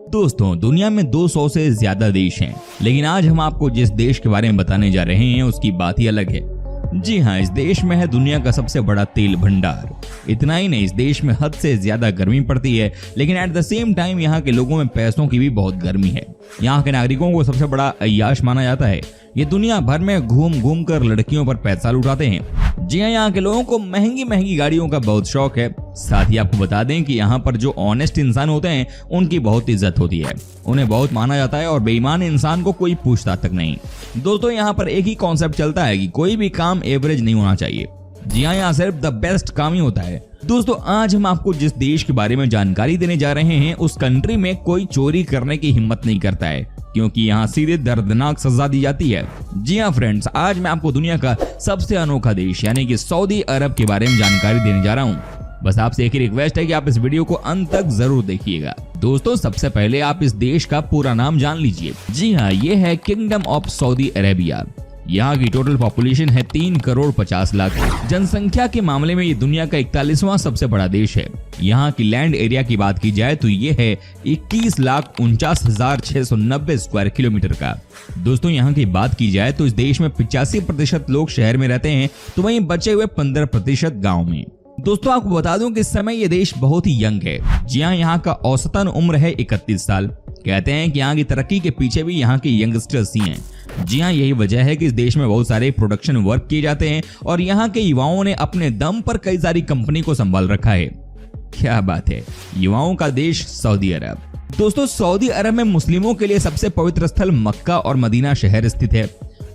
दोस्तों, दुनिया में 200 से ज्यादा देश हैं, लेकिन आज हम आपको जिस देश के बारे में बताने जा रहे हैं उसकी बात ही अलग है। जी हाँ, इस देश में है दुनिया का सबसे बड़ा तेल भंडार। इतना ही नहीं, इस देश में हद से ज्यादा गर्मी पड़ती है, लेकिन एट द सेम टाइम यहाँ के लोगों में पैसों की भी बहुत गर्मी है। यहाँ के नागरिकों को सबसे बड़ा अय्याश माना जाता है। ये दुनिया भर में घूम घूम कर लड़कियों पर पैसा लुटाते हैं। जी हाँ, यहाँ के लोगों को महंगी महंगी गाड़ियों का बहुत शौक है। साथ ही आपको बता दें कि यहाँ पर जो ऑनेस्ट इंसान होते हैं उनकी बहुत इज्जत होती है, उन्हें बहुत माना जाता है और बेईमान इंसान को कोई पूछता तक नहीं। दोस्तों, यहाँ पर एक ही कॉन्सेप्ट चलता है कि कोई भी काम एवरेज नहीं होना चाहिए। जी हाँ, यहाँ सिर्फ द बेस्ट काम ही होता है। दोस्तों, आज हम आपको जिस देश के बारे में जानकारी देने जा रहे हैं उस कंट्री में कोई चोरी करने की हिम्मत नहीं करता है, क्योंकि यहाँ सीधे दर्दनाक सजा दी जाती है। जी हाँ फ्रेंड्स, आज मैं आपको दुनिया का सबसे अनोखा देश यानी कि सऊदी अरब के बारे में जानकारी देने जा रहा हूँ। बस आपसे एक ही रिक्वेस्ट है कि आप इस वीडियो को अंत तक जरूर देखिएगा। दोस्तों, सबसे पहले आप इस देश का पूरा नाम जान लीजिए। जी हाँ, ये है किंगडम ऑफ सऊदी अरेबिया। यहाँ की टोटल पॉपुलेशन है 3 करोड़ 50 लाख। जनसंख्या के मामले में ये दुनिया का 41वां सबसे बड़ा देश है। यहाँ की लैंड एरिया की बात की जाए तो ये है 21,49,690 स्क्वायर किलोमीटर का। दोस्तों, यहाँ की बात की जाए तो इस देश में 85% लोग शहर में रहते हैं, तो वहीं बचे हुए 15% गाँव में। दोस्तों, आपको बता दूं कि इस समय ये देश बहुत ही यंग है। जी हाँ, यहाँ का औसतन उम्र है 31 साल। कहते हैं कि यहाँ की तरक्की के पीछे भी यहाँ के यंगस्टर्स ही हैं। जी हाँ, यही वजह है कि इस देश में बहुत सारे प्रोडक्शन वर्क किए जाते हैं और यहाँ के युवाओं ने अपने दम पर कई सारी कंपनी को संभाल रखा है। क्या बात है, युवाओं का देश सऊदी अरब। दोस्तों, सऊदी अरब में मुस्लिमों के लिए सबसे पवित्र स्थल मक्का और मदीना शहर स्थित है।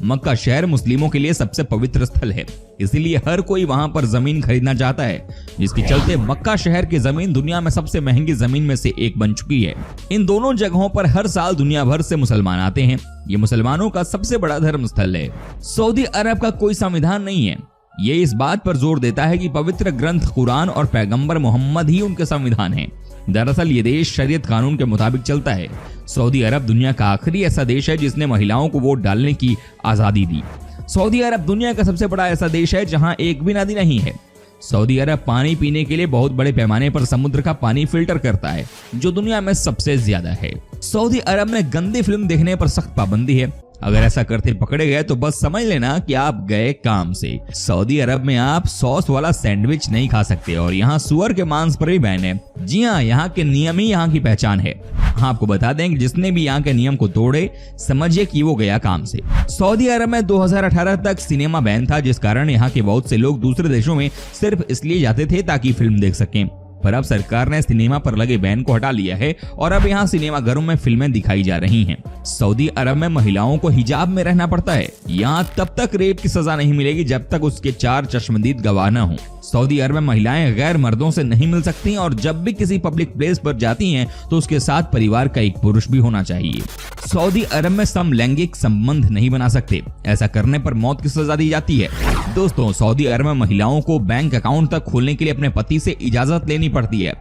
मक्का शहर मुस्लिमों के लिए सबसे पवित्र स्थल है, इसीलिए हर कोई वहां पर जमीन खरीदना चाहता है, जिसके चलते मक्का शहर की जमीन दुनिया में सबसे महंगी जमीन में से एक बन चुकी है। इन दोनों जगहों पर हर साल दुनिया भर से मुसलमान आते हैं। ये मुसलमानों का सबसे बड़ा धर्म स्थल है। सऊदी अरब का कोई संविधान नहीं है। ये इस बात पर जोर देता है कि पवित्र ग्रंथ कुरान और पैगंबर मोहम्मद ही उनके संविधान हैं। दरअसल ये देश शरीयत कानून के मुताबिक चलता है। सऊदी अरब दुनिया का आखिरी ऐसा देश है जिसने महिलाओं को वोट डालने की आजादी दी। सऊदी अरब दुनिया का सबसे बड़ा ऐसा देश है जहां एक भी नदी नहीं है। सऊदी अरब पानी पीने के लिए बहुत बड़े पैमाने पर समुद्र का पानी फिल्टर करता है, जो दुनिया में सबसे ज्यादा है। सऊदी अरब में गंदी फिल्म देखने पर सख्त पाबंदी है। अगर ऐसा करते पकड़े गए तो बस समझ लेना कि आप गए काम से। सऊदी अरब में आप सॉस वाला सैंडविच नहीं खा सकते और यहाँ सुअर के मांस पर भी बैन है। जी हाँ, यहाँ के नियम ही यहाँ की पहचान है। आपको बता दें कि जिसने भी यहाँ के नियम को तोड़े, समझिए कि वो गया काम से। सऊदी अरब में 2018 तक सिनेमा बैन था, जिस कारण यहाँ के बहुत से लोग दूसरे देशों में सिर्फ इसलिए जाते थे ताकि फिल्म देख सकें। पर अब सरकार ने सिनेमा पर लगे बैन को हटा लिया है और अब यहाँ सिनेमा घरों में फिल्में दिखाई जा रही हैं। सऊदी अरब में महिलाओं को हिजाब में रहना पड़ता है। यहाँ तब तक रेप की सजा नहीं मिलेगी जब तक उसके 4 चश्मदीद गवाह न हों। सऊदी अरब में महिलाएं गैर मर्दों से नहीं मिल सकती और जब भी किसी पब्लिक प्लेस पर जाती हैं तो उसके साथ परिवार का एक पुरुष भी होना चाहिए। सऊदी अरब में समलैंगिक संबंध नहीं बना सकते, ऐसा करने पर मौत की सजा दी जाती है। दोस्तों, सऊदी अरब में महिलाओं को बैंक अकाउंट तक खोलने के लिए अपने पति से इजाजत लेनी पड़ती है।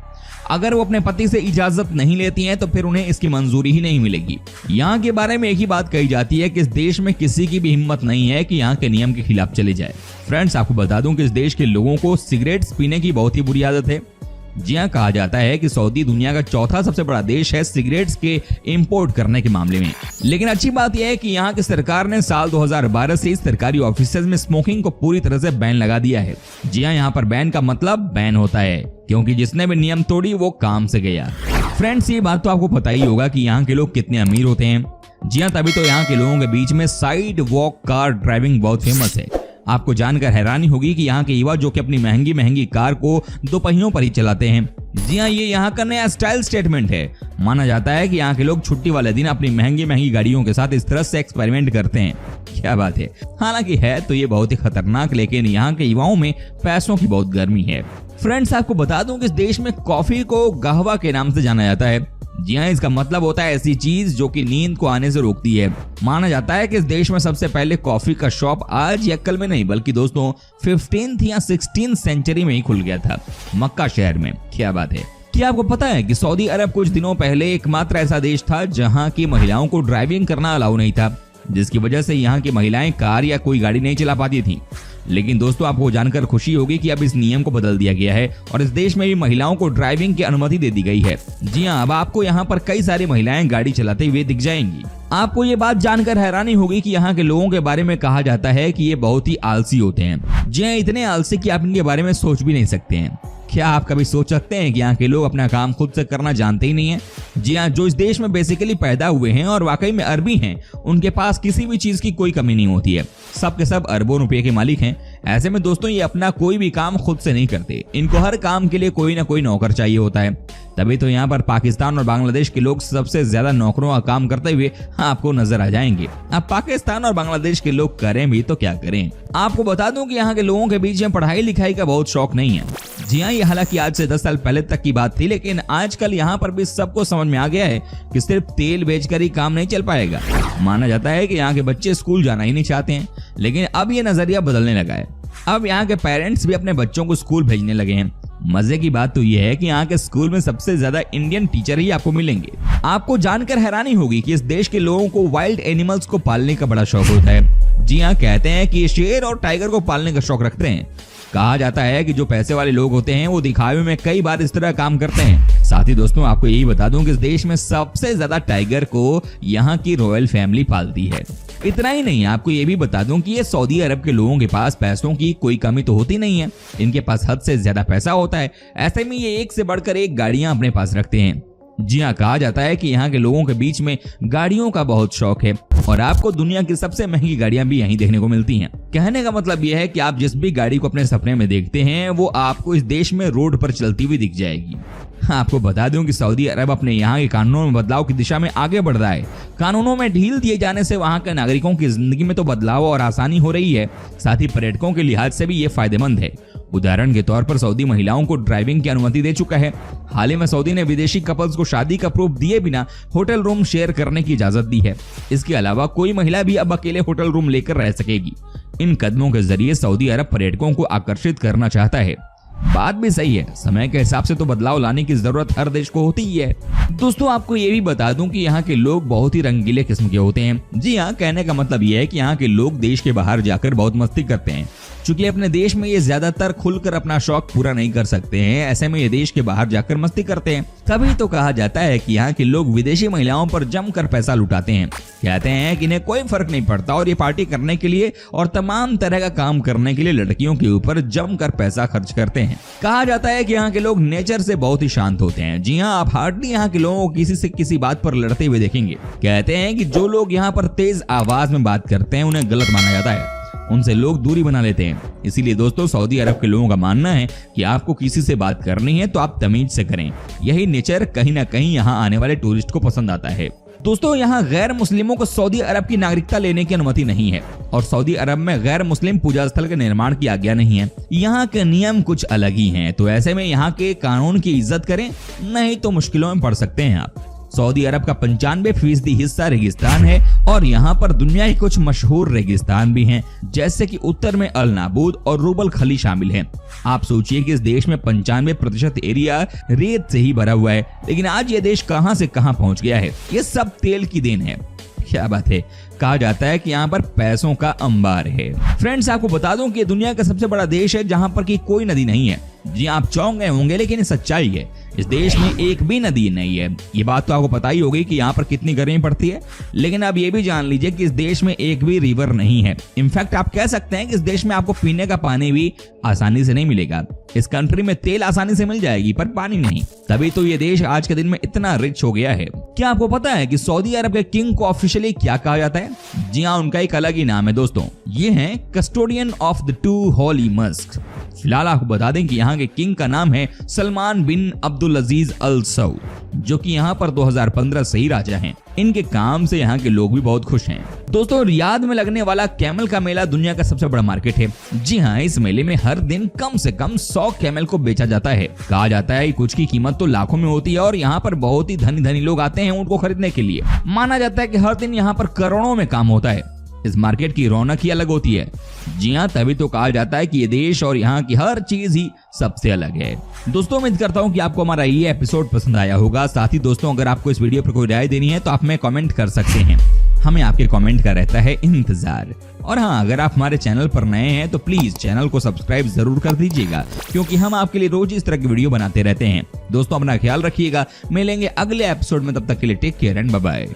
अगर वो अपने पति से इजाजत नहीं लेती हैं तो फिर उन्हें इसकी मंजूरी ही नहीं मिलेगी। यहाँ के बारे में एक ही बात कही जाती है कि इस देश में किसी की भी हिम्मत नहीं है कि यहाँ के नियम के खिलाफ चले जाए। फ्रेंड्स, आपको बता दूं कि इस देश के लोगों को सिगरेट्स पीने की बहुत ही बुरी आदत है। जी हाँ, कहा जाता है कि सऊदी दुनिया का चौथा सबसे बड़ा देश है सिगरेट्स के इंपोर्ट करने के मामले में। लेकिन अच्छी बात यह है कि यहाँ की सरकार ने साल 2012 से सरकारी ऑफिसेज में स्मोकिंग को पूरी तरह से बैन लगा दिया है। जी हाँ, यहाँ पर बैन का मतलब बैन होता है, क्योंकि जिसने भी नियम तोड़ी वो काम से गया। फ्रेंड्स, ये बात तो आपको पता ही होगा कि यहाँ के लोग कितने अमीर होते हैं। जी हाँ, तभी तो यहाँ के लोगों के बीच में साइड वॉक कार ड्राइविंग बहुत फेमस है। आपको जानकर हैरानी होगी कि यहाँ के युवा जो कि अपनी महंगी महंगी कार को 2 पहियों पर ही चलाते हैं। जी हाँ, ये यहाँ का नया स्टाइल स्टेटमेंट है। माना जाता है कि यहाँ के लोग छुट्टी वाले दिन अपनी महंगी महंगी गाड़ियों के साथ इस तरह से एक्सपेरिमेंट करते हैं। क्या बात है। हालांकि है तो ये बहुत ही खतरनाक, लेकिन यहाँ के युवाओं में पैसों की बहुत गर्मी है। फ्रेंड्स, आपको बता दूं कि इस देश में कॉफी को कहवा के नाम से जाना जाता है। जी हाँ, इसका मतलब होता है ऐसी चीज जो कि नींद को आने से रोकती है। माना जाता है कि इस देश में सबसे पहले कॉफी का शॉप आज या कल में नहीं बल्कि दोस्तों 15th या 16th सेंचुरी में ही खुल गया था, मक्का शहर में। क्या बात है। क्या आपको पता है कि सऊदी अरब कुछ दिनों पहले एकमात्र ऐसा देश था जहां की महिलाओं को ड्राइविंग करना अलाउ नहीं था, जिसकी वजह से यहाँ की महिलाएं कार या कोई गाड़ी नहीं चला पाती थी। लेकिन दोस्तों आपको जानकर खुशी होगी कि अब इस नियम को बदल दिया गया है और इस देश में भी महिलाओं को ड्राइविंग की अनुमति दे दी गई है। जी हाँ, अब आपको यहाँ पर कई सारी महिलाएं गाड़ी चलाते हुए दिख जाएंगी। आपको ये बात जानकर हैरानी होगी कि यहाँ के लोगों के बारे में कहा जाता है कि ये बहुत ही आलसी होते हैं। जी हाँ, इतने आलसी कि आप इनके बारे में सोच भी नहीं सकते हैं। क्या आप कभी सोच सकते हैं कि यहाँ के लोग अपना काम खुद से करना जानते ही नहीं है? जी हाँ, जो इस देश में बेसिकली पैदा हुए हैं और वाकई में अरबी हैं, उनके पास किसी भी चीज की कोई कमी नहीं होती है। सब के सब अरबों रुपए के मालिक हैं। ऐसे में दोस्तों ये अपना कोई भी काम खुद से नहीं करते। इनको हर काम के लिए कोई ना कोई नौकर चाहिए होता है। तभी तो यहाँ पर पाकिस्तान और बांग्लादेश के लोग सबसे ज्यादा नौकरों का काम करते हुए आपको नजर आ जाएंगे। अब पाकिस्तान और बांग्लादेश के लोग करें भी तो क्या करें। आपको बता दूं कि यहाँ के लोगों के बीच में पढ़ाई लिखाई का बहुत शौक नहीं है। जी हाँ, ये हालांकि आज से 10 साल पहले तक की बात थी, लेकिन आजकल यहाँ पर भी सबको समझ में आ गया है कि सिर्फ तेल बेचकर ही काम नहीं चल पाएगा। माना जाता है कि यहाँ के बच्चे स्कूल जाना ही नहीं चाहते हैं, लेकिन अब ये नजरिया बदलने लगा है। अब यहाँ के पेरेंट्स भी अपने बच्चों को स्कूल भेजने लगे हैं। मजे की बात तो ये है कि यहाँ के स्कूल में सबसे ज्यादा इंडियन टीचर ही आपको मिलेंगे। आपको जानकर हैरानी होगी कि इस देश के लोगों को वाइल्ड एनिमल्स को पालने का बड़ा शौक होता है। जी हाँ, कहते हैं कि ये शेर और टाइगर को पालने का शौक रखते हैं। कहा जाता है कि जो पैसे वाले लोग होते हैं वो दिखावे में कई बार इस तरह काम करते हैं। साथ ही दोस्तों आपको यही बता दूं कि इस देश में सबसे ज्यादा टाइगर को यहाँ की रॉयल फैमिली पालती है। इतना ही नहीं, आपको ये भी बता दूं कि ये सऊदी अरब के लोगों के पास पैसों की कोई कमी तो होती नहीं है। इनके पास हद से ज्यादा पैसा होता है। ऐसे में ये एक से बढ़कर एक गाड़ियां अपने पास रखते हैं। जी हाँ, कहा जाता है कि यहाँ के लोगों के बीच में गाड़ियों का बहुत शौक है और आपको दुनिया की सबसे महंगी गाड़ियां भी यहीं देखने को मिलती हैं। कहने का मतलब यह है कि आप जिस भी गाड़ी को अपने सपने में देखते हैं वो आपको इस देश में रोड पर चलती हुई दिख जाएगी। आपको बता दूं कि सऊदी अरब अपने यहाँ के कानूनों में बदलाव की दिशा में आगे बढ़ रहा है। कानूनों में ढील दिए जाने से वहाँ के नागरिकों की जिंदगी में तो बदलाव और आसानी हो रही है, साथ ही पर्यटकों के लिहाज से भी ये फायदेमंद है। उदाहरण के तौर पर सऊदी महिलाओं को ड्राइविंग की अनुमति दे चुका है। हाल ही में सऊदी ने विदेशी कपल्स को शादी का प्रूफ दिए बिना होटल रूम शेयर करने की इजाजत दी है। इसके अलावा कोई महिला भी अब अकेले होटल रूम लेकर रह सकेगी। इन कदमों के जरिए सऊदी अरब पर्यटकों को आकर्षित करना चाहता है। बात भी सही है, समय के हिसाब से तो बदलाव लाने की जरूरत हर देश को होती ही है। दोस्तों आपको ये भी बता दूं कि यहाँ के लोग बहुत ही रंगीले किस्म के होते हैं। जी हाँ, कहने का मतलब ये है कि यहाँ के लोग देश के बाहर जाकर बहुत मस्ती करते हैं। चूंकि अपने देश में ये ज्यादातर खुलकर अपना शौक पूरा नहीं कर सकते हैं, ऐसे में ये देश के बाहर जाकर मस्ती करते हैं। तभी तो कहा जाता है कि यहाँ के लोग विदेशी महिलाओं पर जमकर पैसा लुटाते हैं। कहते हैं कि इन्हें कोई फर्क नहीं पड़ता और ये पार्टी करने के लिए और तमाम तरह का काम करने के लिए लड़कियों के ऊपर जमकर पैसा खर्च करते हैं। कहा जाता है कि यहाँ के लोग नेचर से बहुत ही शांत होते हैं। जी हाँ, आप हार्डली यहाँ के लोगों को किसी से किसी बात पर लड़ते हुए देखेंगे। कहते हैं कि जो लोग यहाँ पर तेज आवाज में बात करते हैं उन्हें गलत माना जाता है, उनसे लोग दूरी बना लेते हैं। इसीलिए दोस्तों सऊदी अरब के लोगों का मानना है कि आपको किसी से बात करनी है तो आप तमीज से करें। यही नेचर कहीं ना कहीं यहाँ आने वाले टूरिस्ट को पसंद आता है। दोस्तों यहाँ गैर मुस्लिमों को सऊदी अरब की नागरिकता लेने की अनुमति नहीं है और सऊदी अरब में गैर मुस्लिम पूजा स्थल के निर्माण की आज्ञा नहीं है। यहाँ के नियम कुछ अलग ही हैं, तो ऐसे में यहाँ के कानून की इज्जत करें, नहीं तो मुश्किलों में पड़ सकते हैं आप। सऊदी अरब का 95% हिस्सा रेगिस्तान है और यहाँ पर दुनिया के कुछ मशहूर रेगिस्तान भी हैं, जैसे कि उत्तर में अल नाबूद और रूबल खली शामिल हैं। आप सोचिए कि इस देश में 95% एरिया रेत से ही भरा हुआ है, लेकिन आज ये देश कहां से कहां पहुंच गया है। ये सब तेल की देन है। क्या बात है, कहा जाता है कि यहाँ पर पैसों का अंबार है। फ्रेंड्स आपको बता दूं कि दुनिया का सबसे बड़ा देश है जहाँ पर की कोई नदी नहीं है। जी आप चौंक गए होंगे, लेकिन सच्चाई है, इस देश में एक भी नदी नहीं है। ये बात तो आपको पता ही होगी कि यहाँ पर कितनी गर्मी पड़ती है, लेकिन अब ये भी जान लीजिए कि इस देश में एक भी रिवर नहीं है। इनफैक्ट आप कह सकते हैं कि इस देश में आपको पीने का पानी भी आसानी से नहीं मिलेगा। इस कंट्री में तेल आसानी से मिल जाएगी पर पानी नहीं। तभी तो ये देश आज के दिन में इतना रिच हो गया है। क्या आपको पता है कि सऊदी अरब के किंग को ऑफिशियली क्या कहा जाता है? जी हाँ, उनका एक अलग ही नाम है दोस्तों। ये है custodian of the 2 Holi Musk. फिलहाल आपको बता दें कि यहाँ के किंग का नाम है सलमान बिन अब्दुल अजीज अल सऊद, जो कि यहाँ पर 2015 से ही राजा हैं। इनके काम से यहाँ के लोग भी बहुत खुश हैं। दोस्तों रियाद में लगने वाला कैमल का मेला दुनिया का सबसे बड़ा मार्केट है। जी हाँ, इस मेले में हर दिन कम से कम 100 कैमल को बेचा जाता है। कहा जाता है कुछ की कीमत तो लाखों में होती है और यहाँ पर बहुत ही धनी धनी लोग आते हैं उनको खरीदने के लिए। माना जाता है कि हर दिन यहाँ पर करोड़ों में काम होता है। इस मार्केट की रौनक ही अलग होती है। जी हाँ, तभी तो कहा जाता है कि ये देश और यहाँ की हर चीज ही सबसे अलग है। दोस्तों उम्मीद करता हूँ कि आपको हमारा ये एपिसोड पसंद आया होगा। साथ ही दोस्तों अगर आपको इस वीडियो पर कोई राय देनी है तो आप हमें कमेंट कर सकते हैं। हमें आपके कमेंट का रहता है इंतजार। और हाँ, अगर आप हमारे चैनल पर नए हैं तो प्लीज चैनल को सब्सक्राइब जरूर कर दीजिएगा, क्योंकि हम आपके लिए रोज इस तरह की वीडियो बनाते रहते हैं। दोस्तों अपना ख्याल रखिएगा, मिलेंगे अगले एपिसोड में, तब तक के लिए take care and bye bye.